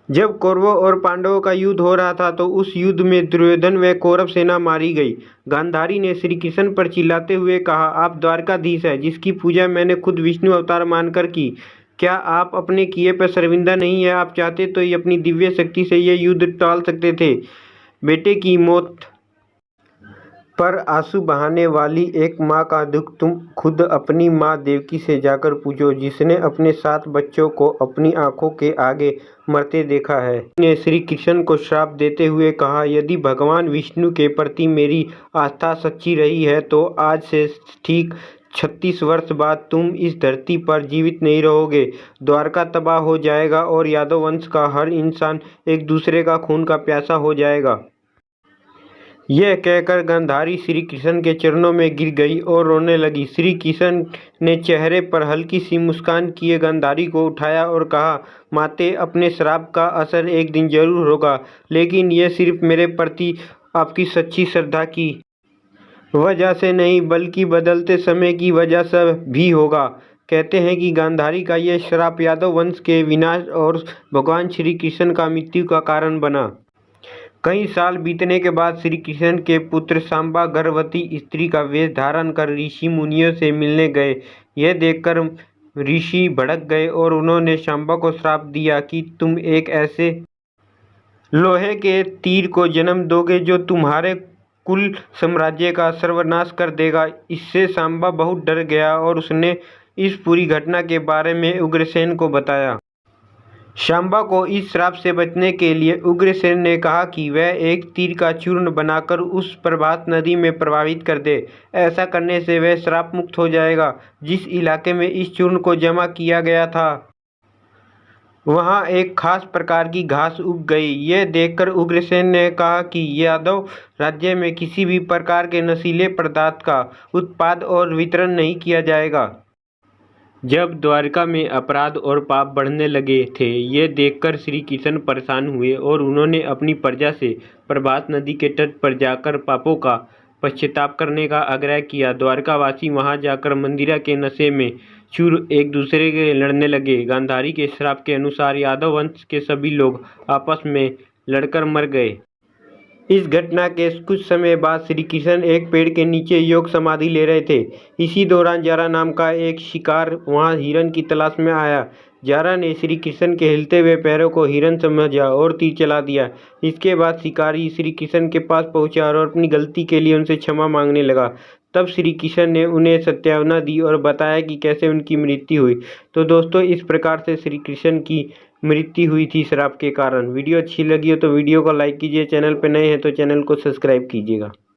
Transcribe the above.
जब कौरवों और पांडवों का युद्ध हो रहा था तो उस युद्ध में दुर्योधन व कौरव सेना मारी गई। गांधारी ने श्री कृष्ण पर चिल्लाते हुए कहा, आप द्वारकाधीश है जिसकी पूजा मैंने खुद विष्णु अवतार मानकर की। क्या आप अपने किए पर शर्मिंदा नहीं है? आप चाहते तो अपनी दिव्य शक्ति से यह युद्ध टाल सकते थे। बेटे की मौत पर आंसू बहाने वाली एक माँ का दुख तुम खुद अपनी माँ देवकी से जाकर पूछो, जिसने अपने 7 बच्चों को अपनी आंखों के आगे मरते देखा है। ने श्री कृष्ण को श्राप देते हुए कहा, यदि भगवान विष्णु के प्रति मेरी आस्था सच्ची रही है तो आज से ठीक 36 वर्ष बाद तुम इस धरती पर जीवित नहीं रहोगे। द्वारका तबाह हो जाएगा और यादव वंश का हर इंसान एक दूसरे का खून का प्यासा हो जाएगा। यह कहकर गांधारी श्री कृष्ण के चरणों में गिर गई और रोने लगी। श्री कृष्ण ने चेहरे पर हल्की सी मुस्कान किए गांधारी को उठाया और कहा, माते, अपने श्राप का असर एक दिन जरूर होगा, लेकिन यह सिर्फ मेरे प्रति आपकी सच्ची श्रद्धा की वजह से नहीं बल्कि बदलते समय की वजह से भी होगा। कहते हैं कि गांधारी का यह श्राप यादव वंश के विनाश और भगवान श्री कृष्ण का मृत्यु का कारण बना। कई साल बीतने के बाद श्री कृष्ण के पुत्र सांबा गर्भवती स्त्री का वेश धारण कर ऋषि मुनियों से मिलने गए। यह देखकर ऋषि भड़क गए और उन्होंने सांबा को श्राप दिया कि तुम एक ऐसे लोहे के तीर को जन्म दोगे जो तुम्हारे कुल साम्राज्य का सर्वनाश कर देगा। इससे सांबा बहुत डर गया और उसने इस पूरी घटना के बारे में उग्रसेन को बताया। सांबा को इस श्राप से बचने के लिए उग्रसेन ने कहा कि वह एक तीर का चूर्ण बनाकर उस प्रभास नदी में प्रवाहित कर दे। ऐसा करने से वह श्राप मुक्त हो जाएगा। जिस इलाके में इस चूर्ण को जमा किया गया था वहां एक खास प्रकार की घास उग गई। यह देखकर उग्रसेन ने कहा कि यादव राज्य में किसी भी प्रकार के नशीले पदार्थ का उत्पाद और वितरण नहीं किया जाएगा। जब द्वारका में अपराध और पाप बढ़ने लगे थे, ये देखकर श्री कृष्ण परेशान हुए और उन्होंने अपनी प्रजा से प्रभास नदी के तट पर जाकर पापों का पश्चाताप करने का आग्रह किया। द्वारकावासी वहां जाकर मंदिरा के नशे में चूर एक दूसरे के लड़ने लगे। गांधारी के श्राप के अनुसार यादव वंश के सभी लोग आपस में लड़कर मर गए। इस घटना के कुछ समय बाद श्री कृष्ण एक पेड़ के नीचे योग समाधि ले रहे थे। इसी दौरान जारा नाम का एक शिकार वहां हिरन की तलाश में आया। जारा ने श्री कृष्ण के हिलते हुए पैरों को हिरन समझा और तीर चला दिया। इसके बाद शिकारी श्री कृष्ण के पास पहुंचा और अपनी गलती के लिए उनसे क्षमा मांगने लगा। तब श्री कृष्ण ने उन्हें सत्यावना दी और बताया कि कैसे उनकी मृत्यु हुई। तो दोस्तों, इस प्रकार से श्री कृष्ण की मृत्यु हुई थी श्राप के कारण। वीडियो अच्छी लगी हो तो वीडियो को लाइक कीजिए, चैनल पर नए हैं तो चैनल को सब्सक्राइब कीजिएगा।